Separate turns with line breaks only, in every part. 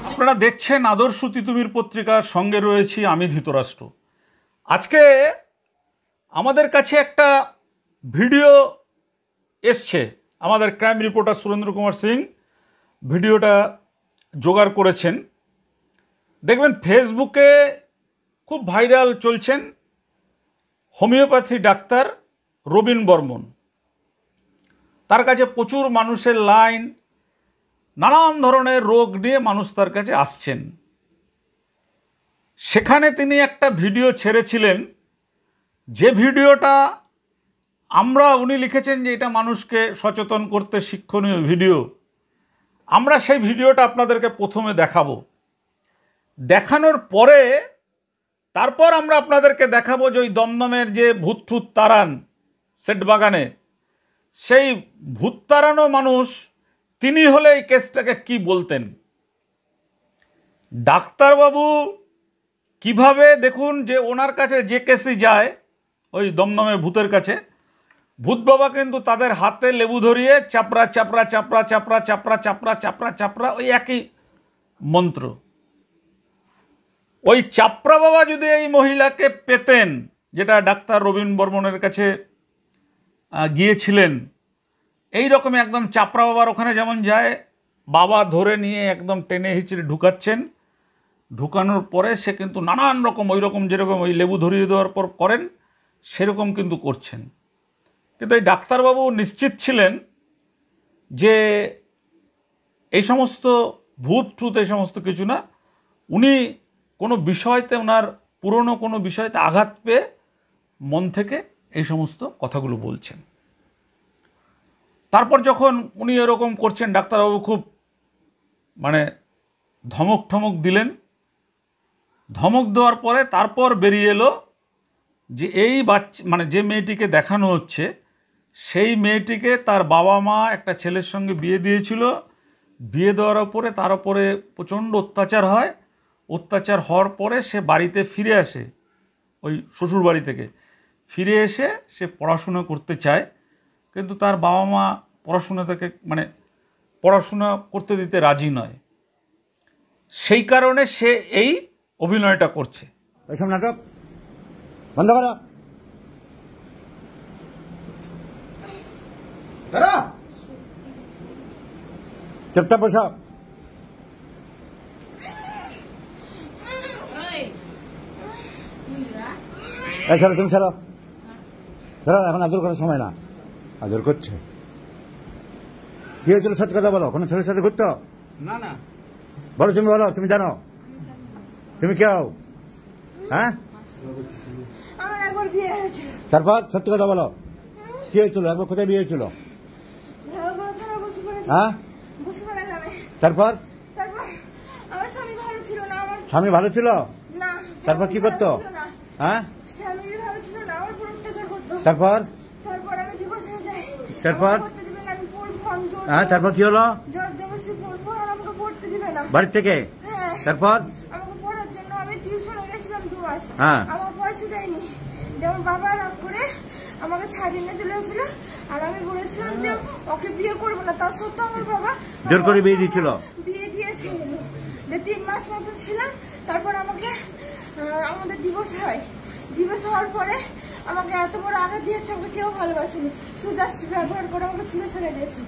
আপনারা দেখছেন আদর্শ তিতুমির পত্রিকার সঙ্গে রয়েছি আমি ধৃতরাষ্ট্র। আজকে আমাদের কাছে একটা ভিডিও এসছে, আমাদের ক্রাইম রিপোর্টার সুরেন্দ্র কুমার সিং ভিডিওটা জোগাড় করেছেন। দেখবেন ফেসবুকে খুব ভাইরাল চলছেন হোমিওপ্যাথি ডাক্তার রবিন বর্মন। তার কাছে প্রচুর মানুষের লাইন, নানান ধরনের রোগ নিয়ে মানুষ তার কাছে আসছেন। সেখানে তিনি একটা ভিডিও ছেড়েছিলেন, যে ভিডিওটা উনি লিখেছেন যে এটা মানুষকে সচেতন করতে শিক্ষণীয় ভিডিও। আমরা সেই ভিডিওটা আপনাদেরকে প্রথমে দেখাবো, দেখানোর পরে তারপর আমরা আপনাদেরকে দেখাবো যে ওই দমদমের যে ভূত ঠুত তাড়ান সেট বাগানে, সেই ভূত তাড়ানো মানুষ তিনি হলে এই কেসটাকে কি বলতেন। ডাক্তারবাবু কিভাবে, দেখুন যে ওনার কাছে যে কেসই যায় ওই দমদমে ভূতের কাছে, ভূত বাবা কিন্তু তাদের হাতে লেবু ধরিয়ে চাপড়া চাপড়া চাপড়া চাপড়া চাপড়া চাপড়া চাপড়া চাপড়া, ওই একই মন্ত্র। ওই চাপড়া বাবা যদি এই মহিলাকে পেতেন, যেটা ডাক্তার রবিন বর্মনের কাছে গিয়েছিলেন, এই রকম একদম চাপড়া বাবার ওখানে যেমন যায়, বাবা ধরে নিয়ে একদম টেনে হিচড়ে ঢুকাচ্ছেন, ঢুকানোর পরে সে কিন্তু নানান রকম ওই রকম যেরকম ওই লেবু ধরিয়ে দেওয়ার পর করেন সেরকম কিন্তু করছেন। কিন্তু এই ডাক্তারবাবু নিশ্চিত ছিলেন যে এই সমস্ত ভূত টুত এই সমস্ত কিছু না, উনি কোনো বিষয়তে ওনার পুরনো কোনো বিষয়তে আঘাত পেয়ে মন থেকে এই সমস্ত কথাগুলো বলছেন। তারপর যখন উনি এরকম করছেন, ডাক্তারবাবু খুব ধমক ঠমক দিলেন। ধমক দেওয়ার পরে তারপর বেরিয়ে এলো যে এই বাচ্চা যে মেয়েটিকে দেখানো হচ্ছে, সেই মেয়েটিকে তার বাবা মা একটা ছেলের সঙ্গে বিয়ে দিয়েছিল। বিয়ে দেওয়ার পরে তার উপরে প্রচণ্ড অত্যাচার হয়। অত্যাচার হওয়ার পরে সে বাড়িতে ফিরে আসে, ওই শ্বশুর বাড়ি থেকে ফিরে এসে সে পড়াশোনা করতে চায়, কিন্তু তার বাবা মা পড়াশোনা থেকে পড়াশোনা করতে দিতে রাজি নয়। সেই কারণে সে এই অভিনয়টা করছে।
এইসব নাটক বন্ধ করো। চুপচাপ বসো। ছাড়ো, তুমি ছাড়ো, ধরো। এখন আদর করার সময় না, আদর করছে। কি হয়েছিল সত্যি কথা বলো। কোনো ছেলের সাথে ঘুরতো?
না না,
বলো, তুমি বলো, তুমি জানো, তুমি কেউ? হ্যাঁ, তারপর সত্যি কথা বলো, কি হয়েছিল? একবার কোথায় বিয়ে হয়েছিল? হ্যাঁ, তারপর স্বামী ভালো ছিল? তারপর কি করতো? হ্যাঁ, তারপর তারপর হ্যাঁ, তারপর কি হলো? বাড়ি থেকে? তারপর হ্যাঁ,
বাবা রাগ করে আমাকে ছাড়িয়ে নিয়ে চলে গেছিল, আর আমি বলেছিলাম যে ওকে বিয়ে করবো না। তার সত্ত্বেও আমার বাবা
জোর করে বিয়ে দিয়েছিল।
বিয়ে দিয়েছিল, 3 মাস মতো ছিলাম। তারপর আমাদের ডিভোর্স হয়। ডিভোর্স হওয়ার পরে আমাকে এত বড় আঘাত দিয়েছে, আমাকে কেউ ভালোবাসেনি। সুজাসি ব্যবহার করে আমাকে ছুঁড়ে ফেলে দিয়েছে।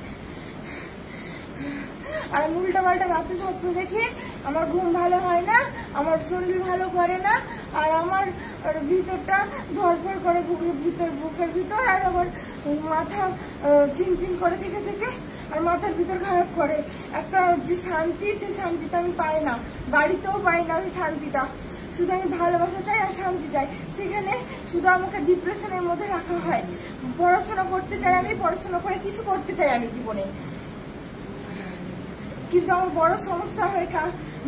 আর আমি উল্টা পাল্টা রাতে স্বপ্ন দেখে আমার ঘুম ভালো হয় না, আমার শরীর ভালো করে না, আর আমার ভিতরটা ধরফর করে বুকের ভিতর, আর আমার মাথা চিনচিন করে থেকে থেকে আর মাথার ভিতর খারাপ করে। একটা যে শান্তি, সেই শান্তিটা আমি পাই না, বাড়িতেও পাই না আমি শান্তিটা। শুধু আমি ভালোবাসা চাই আর শান্তি চাই, সেখানে শুধু আমাকে ডিপ্রেশনের মধ্যে রাখা হয়। পড়াশোনা করতে চাই আমি, পড়াশোনা করে কিছু করতে চাই আমি জীবনে, কিন্তু আমার বড় সমস্যা হয়ে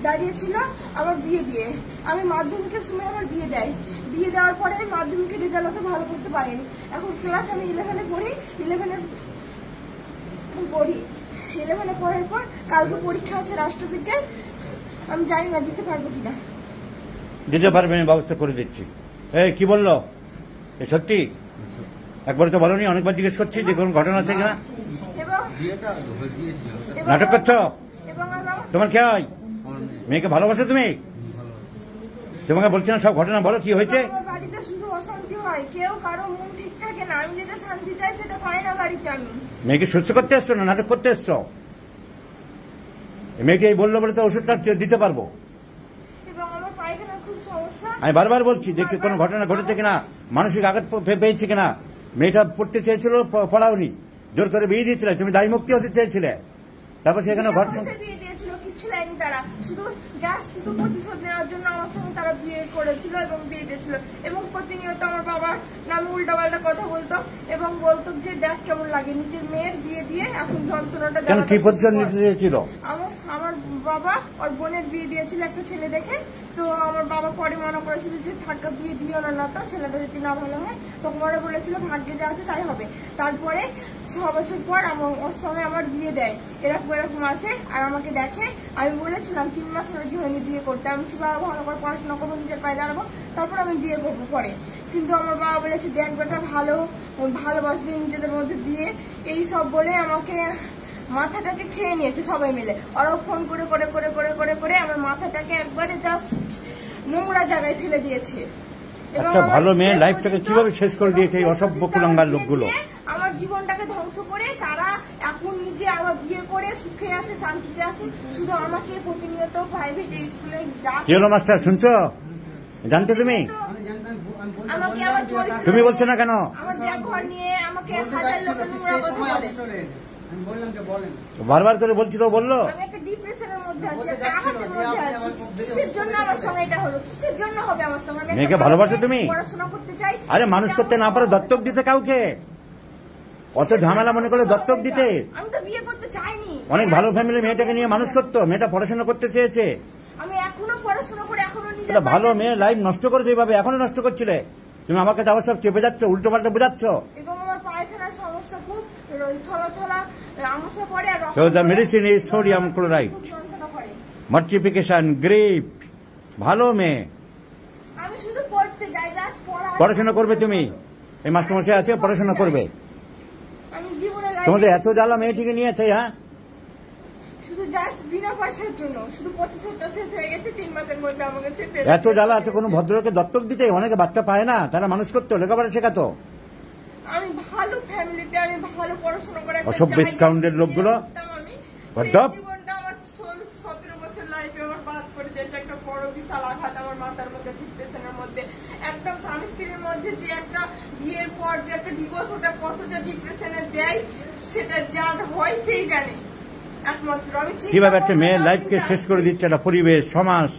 দাঁড়িয়েছিল আমার বিয়ে দিয়ে। আমি মাধ্যমিকের সময় আমার বিয়ে দেয়, বিয়ে দেওয়ার পরে আমি মাধ্যমিকের রেজাল্ট অত ভালো করতে পারিনি। এখন ক্লাস আমি 11-এ পড়ি, 11-এ পড়ার পর কালকে পরীক্ষা আছে রাষ্ট্রবিজ্ঞান, আমি জানি না দিতে পারবো কিনা।
দিতে পারবেন, ব্যবস্থা করে দিচ্ছি। এই কি বললো, এ সত্যি? একবার তো বলোনি, অনেকবার জিজ্ঞেস করছি যে কোন ঘটনা আছে কিনা।
এবং
নাটক করছো?
এবং
তোমার কে হয়? মেয়েকে ভালোবাসো তুমি? তোমাকে বলছি না সব ঘটনা বলো, কি হয়েছে?
আমার বাড়িতে শুধু অশান্তি হয়, কেউ কারো মন ঠিক থাকে না, আমি যেটা শান্তি চাই সেটা পাই না বাড়িতে। আমি
মেয়েকে সুস্থ করতে এসছো না নাটক করতে এসছো? মেয়েকে এই বললো বলে তো ওষুধটা দিতে পারবো।
এবং আমার পায়খানার খুব সমস্যা।
আমি বারবার বলছি যে কোনো ঘটনা ঘটেছে কিনা, মানসিক আঘাত পেয়েছে কিনা। মেয়েটা পড়তে চেয়েছিল, পড়াওনি, জোর করে বিয়ে দিয়েছিলে, তুমি দায়ী মুক্তি হতে চেয়েছিলে, তারপর সেখানে ঘটনা
বিয়ে দিয়েছিল, কিচ্ছু লাইনি তারা, শুধু প্রতিশোধ নেওয়ার জন্য আমার সঙ্গে তারা বিয়ে করেছিল এবং বিয়ে দিয়েছিল। এবং প্রতিনিয়ত আমার বাবার নামে উল্টাপাল্টা কথা বলতো এবং বলতো যে দেখ কেমন লাগে নিজের মেয়ের বিয়ে দিয়ে এখন যন্ত্রণাটা।
কেন, কি প্রতিশোধ নিতে চেয়েছিল?
আমার বাবা ওর বোনের বিয়ে দিয়েছিল একটা ছেলে দেখে, তো আমার বাবা পরে মনে করেছিল যে থাকা বিয়ে দিও না, তো ছেলেটা যদি না ভালো হয়, তখন ওরা বলেছিল ভাগ্যে যা আছে তাই হবে। তারপরে 6 বছর পর ওর সঙ্গে আমার বিয়ে দেয়, এরকম আসে আর আমাকে দেখে। আমি বলেছিলাম 3 মাস রাজি হয়নি বিয়ে করতে, আমি ভালো করে পড়াশোনা করবো, নিজের পায়ে দাঁড়াবো, তারপর আমি বিয়ে করবো পরে। কিন্তু আমার বাবা বলেছে দেখ বেটা ভালোবাসবে, নিজেদের মধ্যে বিয়ে, এই সব বলে আমাকে মাথাটাকে খেয়ে নিয়েছে সবাই মিলে। ওরাও ফোন করে করে করে করে করে করে আমার মাথাটাকে একবারে জাস্ট নোংরা জায়গায় ফেলে দিয়েছে।
একটা ভালো মেয়ে লাইফটাকে কিভাবে শেষ করে দিয়েছে এই অসভ্য কুলাঙ্গার লোকগুলো।
আমার জীবনটাকে ধ্বংস করে তারা এখন নিজে আবার বিয়ে করে সুখে আছে, শান্তিতে আছে, শুধু আমাকে প্রতিনিয়ত প্রাইভেট স্কুলে যা।
মাস্টার শুনছো, জানতে তুমি?
আমাকে আমার চরিত্র
তুমি বলছো না কেন?
আমার ব্যবহার নিয়ে আমাকে 1000 লোকের নোংরা কথা বলে।
বারবার করে বলছি তো বললো।
আমি একটা ডিপ্রেশনের মধ্যে আছি, একটা আঘাতের মধ্যে আছি। কিসের জন্য আমার সঙ্গে এটা হলো? কিসের জন্য হবে আমার সঙ্গে?
মেয়েকে ভালোবাসো তুমি?
পড়াশোনা করতে চাই।
আরে মানুষ করতে না পারে দত্তক দিতে কাউকে? অত ঝামেলা মনে করে দত্তক দিতে?
আমি তো বিয়ে করতে চাইনি।
অনেক ভালো ফ্যামিলি মেয়েটাকে নিয়ে মানুষ করতো, মেয়েটা পড়াশোনা করতে চেয়েছে।
আমি এখনো পড়াশোনা করে এখনো নিজে
ভালো মেয়ে লাইফ নষ্ট করে যেভাবে এখনো নষ্ট করছিলে তুমি, আমাকে তাও সব চেপে যাচ্ছ, উল্টো পাল্টা বোঝাচ্ছ।
এবং আমার পায়খানার সমস্যা খুব, থলা থলা আমসা পড়ে আর
So the medicine is sodium chloride. Multiplication, grape. ভালো মেয়ে।
আমি শুধু পড়তে যাই, জাস্ট
পড়াশোনা করবে তুমি, এই মাস্টারমশাই আছে পড়াশোনা করবে।
আমি জীবনে
তোমাদের এত জ্বালা মেয়েটিকে নিয়েছে, হ্যাঁ?
শুধু জাস্ট বিনা পয়সার জন্য, শুধু প্রতিশোধটা শেষ হয়ে গেছে 3 মাসের মধ্যে আমাকে ছেড়ে।
এত জ্বালা আছে কোনো ভদ্রলোকে দত্তক দিতে? অনেকে বাচ্চা পায় না, তারা মানুষ করতো, লেখাপড়া শেখাতো।
আমি ভালো ফ্যামিলিতে, আমি ভালো পড়াশোনা করে
অসভ্য স্কাউন্ডের লোকগুলো।
জীবনটা আমার 17 বছর লাইফে আমার বাদ করে দিয়েছে একটা বড় বিশাল আঘাত আমার মাথার মধ্যে, ডিপ্রেশনের মধ্যে। একটা স্বামী স্ত্রীর মধ্যে যে একটা বিয়ের পর যে একটা ডিভোর্স, ওটা কতটা ডিপ্রেশনে দেয় সেটা যার হয় সেই জানে একমাত্র। আমি
কিভাবে একটা মেয়ের লাইফকে শেষ করে দিচ্ছে একটা পরিবেশ, সমাজ,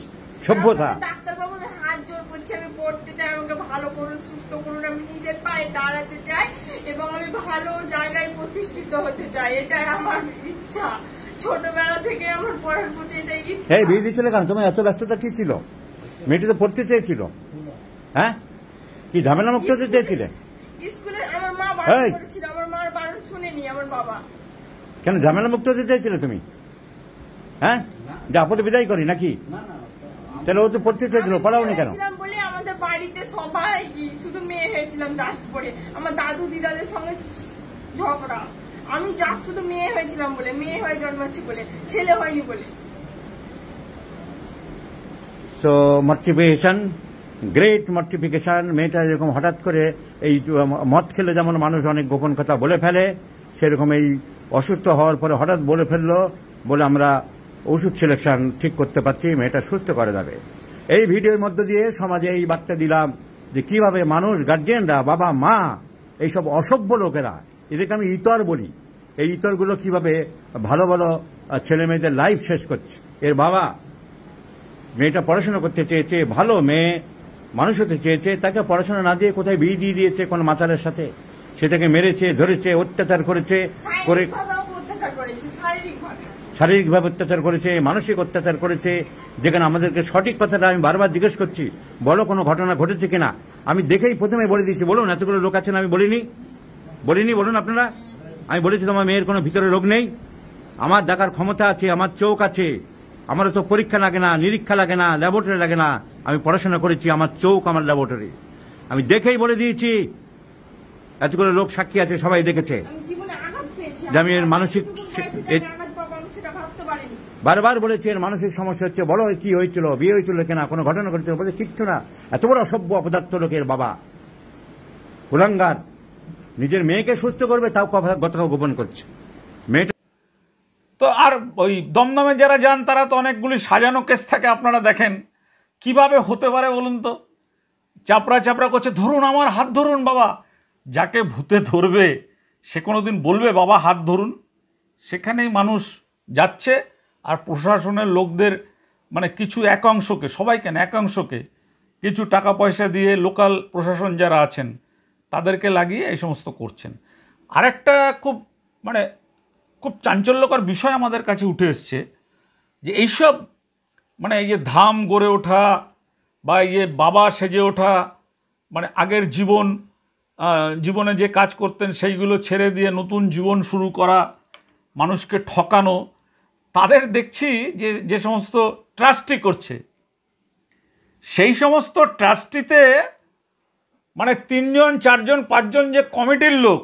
সভ্যতা।
ডাক্তারবাবু হাত জোর করছে, আমি পড়তে চাই, আমাকে ভালো করুন, সুস্থ করুন, আমি নিজের পায়ে দাঁড়াতে চাই এবং আমি ভালো জায়গায় প্রতিষ্ঠিত হতে চাই, এটাই আমার ইচ্ছা। ছোটবেলা থেকে আমার পড়ার প্রতি এটাই ইচ্ছা।
এই বিয়ে দিচ্ছিল কেন? তোমার এত ব্যস্ততা কি ছিল? মেয়েটি তো পড়তে চেয়েছিল, হ্যাঁ? কি ঝামেলা মুক্ত হতে চেয়েছিলে?
স্কুলে আমার মা বারণ করেছিল, আমার মার বারণ শুনেনি আমার বাবা।
কেন ঝামেলা মুক্ত হতে চেয়েছিলে তুমি? হ্যাঁ, যে আপদে বিদায় করি নাকি? তাহলে ও তো পড়তে চেয়েছিল, পড়াওনি কেন?
বলে আমাদের বাড়িতে সবাই শুধু মেয়ে হয়েছিলাম জাস্ট পড়ে, আমার দাদু দিদাদের সঙ্গে ঝগড়া। আমি জাস্ট শুধু মেয়ে হয়েছিলাম বলে, মেয়ে হয়ে জন্মাচ্ছি বলে, ছেলে হয়নি বলে।
So mortification, great mortification. মেয়েটা এরকম হঠাৎ করে এই মদ খেলে যেমন মানুষ অনেক গোপন কথা বলে ফেলে, সেরকম এই অসুস্থ হওয়ার পরে হঠাৎ বলে ফেললো বলে আমরা ওষুধ সিলেকশন ঠিক করতে পারছি, মেয়েটা সুস্থ করা যাবে। এই ভিডিওর মধ্য দিয়ে সমাজে এই বার্তা দিলাম যে কিভাবে মানুষ, গার্জিয়ানরা, বাবা মা, এইসব অসভ্য লোকেরা, এদেরকে আমি ইতর বলি, এই ইতরগুলো কিভাবে ভালো ভালো ছেলে মেয়েদের লাইফ শেষ করছে। এর বাবা, মেয়েটা পড়াশোনা করতে চেয়েছে, ভালো মেয়ে মানুষ হতে চেয়েছে, তাকে পড়াশোনা না দিয়ে কোথায় বিয়ে দিয়ে দিয়েছে কোন মাতালের সাথে, সেটাকে মেরেছে, ধরেছে, অত্যাচার করেছে, করে শারীরিকভাবে অত্যাচার করেছে, মানসিক অত্যাচার করেছে। যেখানে আমাদেরকে সঠিক কথাটা আমি বারবার জিজ্ঞেস করছি, বলো কোনো ঘটনা ঘটেছে কিনা। আমি দেখেই প্রথমে বলে দিয়েছি, বলুন এতগুলো লোক আছেন, আমি বলিনি, বলুন আপনারা। আমি বলেছি তোমার মেয়ের কোনো ভিতরে রোগ নেই, আমার দেখার ক্ষমতা আছে, আমার চোখ আছে, আমারও তো পরীক্ষা লাগে না, নিরীক্ষা লাগে না, ল্যাবরেটরি লাগে না, আমি পড়াশোনা করেছি, আমার চোখ আমার ল্যাবরেটরি। আমি দেখেই বলে দিয়েছি, এতগুলো লোক সাক্ষী আছে, সবাই দেখেছে যে আমি এর মানসিক, বারবার বলেছি এর মানসিক সমস্যা হচ্ছে। বলো কি হয়েছিল, বিয়ে হয়েছিল কিনা, কোনো ঘটনা ঘটেছিল, বলতে কিচ্ছু না। এত বড় অসভ্য অপদার্থ লোকের বাবা, কুলাঙ্গার, নিজের মেয়েকে সুস্থ করবে তাও কথা গোপন করছে। মেয়েটা
তো আর ওই দমদমে যারা যান তারা তো অনেকগুলি সাজানো কেস থাকে, আপনারা দেখেন। কিভাবে হতে পারে বলুন তো? চাপড়া চাপড়া করছে, ধরুন আমার হাত ধরুন। বাবা, যাকে ভূতে ধরবে সে কোনো দিন বলবে বাবা হাত ধরুন? সেখানেই মানুষ যাচ্ছে আর প্রশাসনের লোকদের, মানে কিছু একাংশকে, সবাইকে না, একাংশকে কিছু টাকা পয়সা দিয়ে লোকাল প্রশাসন যারা আছেন তাদেরকে লাগিয়ে এই সমস্ত করছেন। আরেকটা খুব চাঞ্চল্যকর বিষয় আমাদের কাছে উঠে এসছে যে এইসব, মানে এই যে ধাম গড়ে ওঠা বা এই যে বাবা সেজে ওঠা, মানে আগের জীবনে যে কাজ করতেন সেইগুলো ছেড়ে দিয়ে নতুন জীবন শুরু করা, মানুষকে ঠকানো, তাদের দেখছি যে সমস্ত ট্রাস্টি করছে, সেই সমস্ত ট্রাস্টিতে মানে 3 জন 4 জন 5 জন যে কমিটির লোক,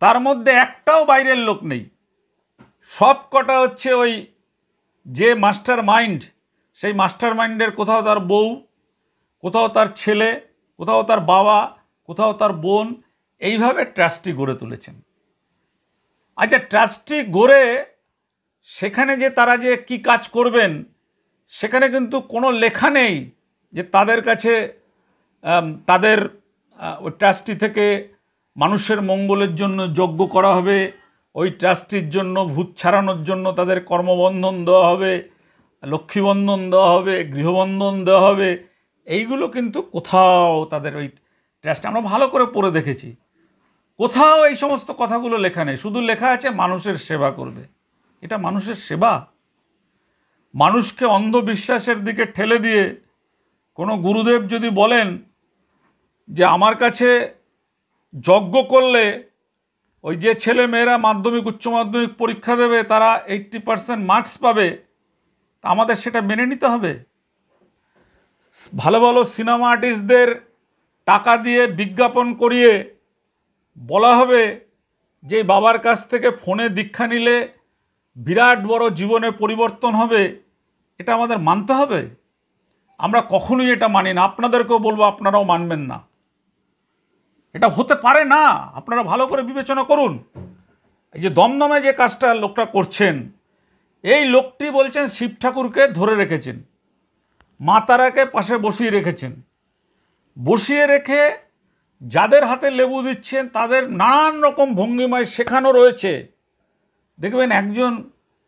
তার মধ্যে একটাও বাইরের লোক নেই। সব কটা হচ্ছে ওই যে মাস্টার মাইন্ড, সেই মাস্টার মাইন্ডের কোথাও তার বউ, কোথাও তার ছেলে, কোথাও তার বাবা, কোথাও তার বোন, এইভাবে ট্রাস্টি গড়ে তুলেছেন। আচ্ছা, ট্রাস্টি গড়ে সেখানে যে তারা যে কি কাজ করবেন, সেখানে কিন্তু কোনো লেখা নেই যে তাদের কাছে তাদের ওই ট্রাস্টি থেকে মানুষের মঙ্গলের জন্য যজ্ঞ করা হবে, ওই ট্রাস্টির জন্য ভূত ছাড়ানোর জন্য তাদের কর্মবন্ধন দেওয়া হবে, লক্ষ্মীবন্ধন দেওয়া হবে, গৃহবন্ধন দেওয়া হবে। এইগুলো কিন্তু কোথাও তাদের ওই ট্রাস্টে, আমরা ভালো করে পড়ে দেখেছি, কোথাও এই সমস্ত কথাগুলো লেখা নেই। শুধু লেখা আছে মানুষের সেবা করবে। এটা মানুষের সেবা? মানুষকে অন্ধবিশ্বাসের দিকে ঠেলে দিয়ে কোনো গুরুদেব যদি বলেন যে আমার কাছে যজ্ঞ করলে ওই যে ছেলে মেয়েরা মাধ্যমিক উচ্চ মাধ্যমিক পরীক্ষা দেবে তারা 80% মার্কস পাবে, তা আমাদের সেটা মেনে নিতে হবে? ভালো ভালো সিনেমা আর্টিস্টদের টাকা দিয়ে বিজ্ঞাপন করিয়ে বলা হবে যে বাবার কাছ থেকে ফোনে দীক্ষা নিলে বিরাট বড় জীবনে পরিবর্তন হবে, এটা আমাদের মানতে হবে? আমরা কখনোই এটা মানি না। আপনাদেরকেও বলবো, আপনারাও মানবেন না। এটা হতে পারে না। আপনারা ভালো করে বিবেচনা করুন। এই যে দমদমে যে কাজটা লোকটা করছেন, এই লোকটি বলছেন শিব ঠাকুরকে ধরে রেখেছেন, মা তারাকে পাশে বসিয়ে রেখেছেন, বসিয়ে রেখে যাদের হাতে লেবু দিচ্ছেন তাদের নানান রকম ভঙ্গিমায় শেখানো রয়েছে। দেখবেন একজন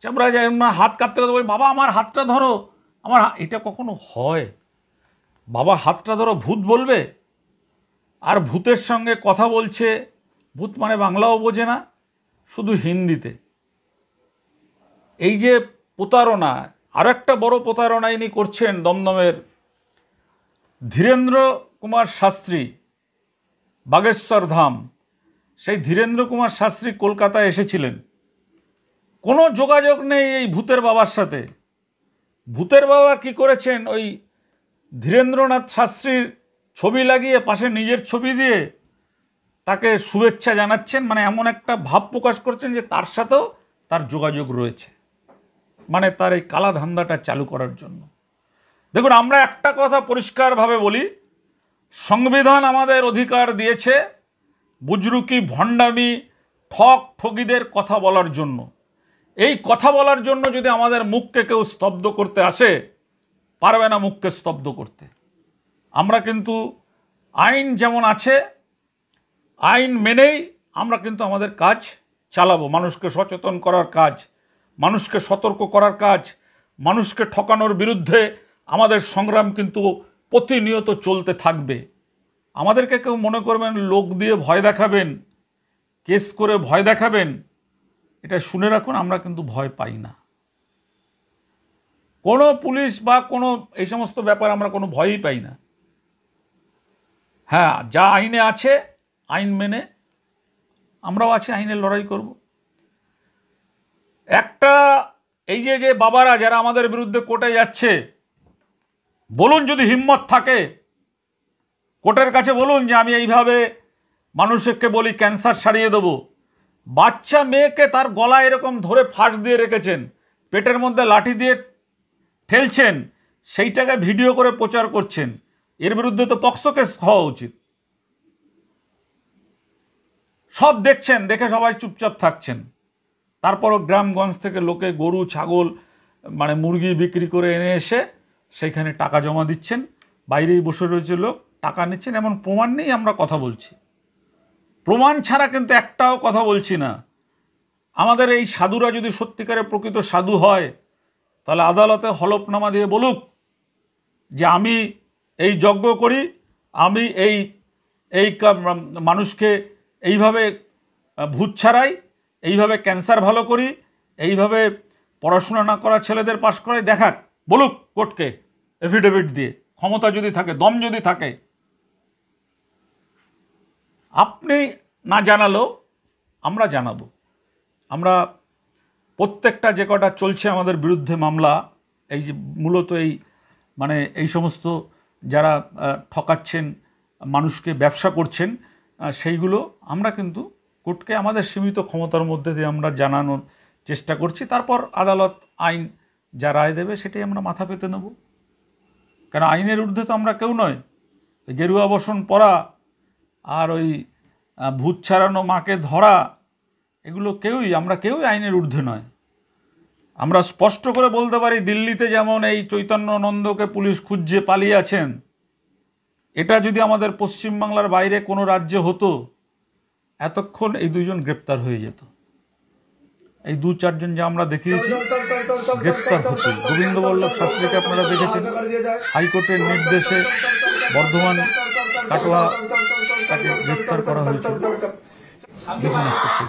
চাপড়া যায় না, হাত কাঁপতে কাঁপতে বলে বাবা আমার হাতটা ধরো, এটা কখনো হয়? বাবা হাতটা ধরো ভূত বলবে? আর ভূতের সঙ্গে কথা বলছে, ভূত মানে বাংলাও বোঝে না, শুধু হিন্দিতে। এই যে প্রতারণা, আর একটা বড় প্রতারণা ইনি করছেন দমদমের ধীরেন্দ্র কুমার শাস্ত্রী, বাগেশ্বর ধাম। সেই ধীরেন্দ্র কুমার শাস্ত্রী কলকাতায় এসেছিলেন, কোনো যোগাযোগ নেই এই ভূতের বাবার সাথে। ভূতের বাবা কি করেছেন, ওই ধীরেন্দ্রনাথ শাস্ত্রীর ছবি লাগিয়ে পাশে নিজের ছবি দিয়ে তাকে শুভেচ্ছা জানাচ্ছেন, মানে এমন একটা ভাব প্রকাশ করছেন যে তার সাথেও তার যোগাযোগ রয়েছে, মানে তার এই কালা ধান্দাটা চালু করার জন্য। দেখুন, আমরা একটা কথা পরিষ্কারভাবে বলি, সংবিধান আমাদের অধিকার দিয়েছে বুজরুকি ভণ্ডামি ঠক ঠগিদের কথা বলার জন্য। এই কথা বলার জন্য যদি আমাদের মুখকে কেউ স্তব্ধ করতে আসে, পারবে না মুখকে স্তব্ধ করতে। আমরা কিন্তু আইন যেমন আছে, আইন মেনেই আমরা কিন্তু আমাদের কাজ চালাবো। মানুষকে সচেতন করার কাজ, মানুষকে সতর্ক করার কাজ, মানুষকে ঠকানোর বিরুদ্ধে আমাদের সংগ্রাম কিন্তু প্রতিনিয়ত চলতে থাকবে। আমাদেরকে কেউ মনে করবেন লোক দিয়ে ভয় দেখাবেন, কেস করে ভয় দেখাবেন, এটা শুনে রাখুন, আমরা কিন্তু ভয় পাই না। কোনো পুলিশ বা কোনো এই সমস্ত ব্যাপার আমরা কোনো ভয়ই পাই না। হ্যাঁ, যা আইনে আছে আইন মেনে আমরাও আছি, আইনের লড়াই করব। একটা এই যে বাবারা যারা আমাদের বিরুদ্ধে কোর্টে যাচ্ছে, বলুন যদি হিম্মত থাকে কোর্টের কাছে বলুন যে আমি এইভাবে মানুষকে বলি ক্যান্সার সারিয়ে দেবো। বাচ্চা মেয়েকে তার গলায় এরকম ধরে ফাঁস দিয়ে রেখেছেন, পেটের মধ্যে লাঠি দিয়ে ঠেলছেন, সেইটাকে ভিডিও করে প্রচার করছেন। এর বিরুদ্ধে তো পক্সো কেস হওয়া উচিত। সব দেখছেন, দেখে সবাই চুপচাপ থাকছেন। তারপরও গ্রামগঞ্জ থেকে লোকে গরু ছাগল মানে মুরগি বিক্রি করে এনে এসে সেইখানে টাকা জমা দিচ্ছেন, বাইরেই বসে রয়েছে লোক, টাকা নিচ্ছেন। এমন প্রমাণ নেই আমরা কথা বলছি, প্রমাণ ছাড়া কিন্তু একটাও কথা বলছি না। আমাদের এই সাধুরা যদি সত্যিকারে প্রকৃত সাধু হয়, তাহলে আদালতে হলফনামা দিয়ে বলুক যে আমি এই যজ্ঞ করি, আমি এই মানুষকে এইভাবে ভূত ছাড়াই, এইভাবে ক্যান্সার ভালো করি, এইভাবে পড়াশোনা না করা ছেলেদের পাশ করাই, দেখাক, বলুক কোর্টকে এফিডেভিট দিয়ে, ক্ষমতা যদি থাকে, দম যদি থাকে। আপনি না জানালেও আমরা জানাবো। আমরা প্রত্যেকটা যে কটা চলছে আমাদের বিরুদ্ধে মামলা, এই যে মূলত এই সমস্ত যারা ঠকাচ্ছেন, মানুষকে ব্যবসা করছেন, সেইগুলো আমরা কিন্তু কোর্টকে আমাদের সীমিত ক্ষমতার মধ্যে দিয়ে আমরা জানানোর চেষ্টা করছি। তারপর আদালত আইন যা রায় দেবে সেটাই আমরা মাথা পেতে নেব। কেন আইনের ঊর্ধ্বে তো আমরা কেউ নয়। গেরুয়া বসন পরা আর ওই ভূত ছাড়ানো মাকে ধরা, এগুলো আমরা কেউই আইনের ঊর্ধ্বে নয়। আমরা স্পষ্ট করে বলতে পারি, দিল্লিতে যেমন এই চৈতন্যানন্দকে পুলিশ খুঁজছে পালিয়ে আছেন, এটা যদি আমাদের পশ্চিমবাংলার বাইরে কোনো রাজ্যে হতো, এতক্ষণ এই দুইজন গ্রেপ্তার হয়ে যেত। এই 2-4 জন যা আমরা দেখিয়েছি গ্রেপ্তার হতো। গোবিন্দ বল্লভ শাস্ত্রীকে আপনারা দেখেছেন, হাইকোর্টের নির্দেশে বর্ধমান কাটোয়া তাকে গ্রেপ্তার করা হয়েছিল। দেখুন আজকে সেই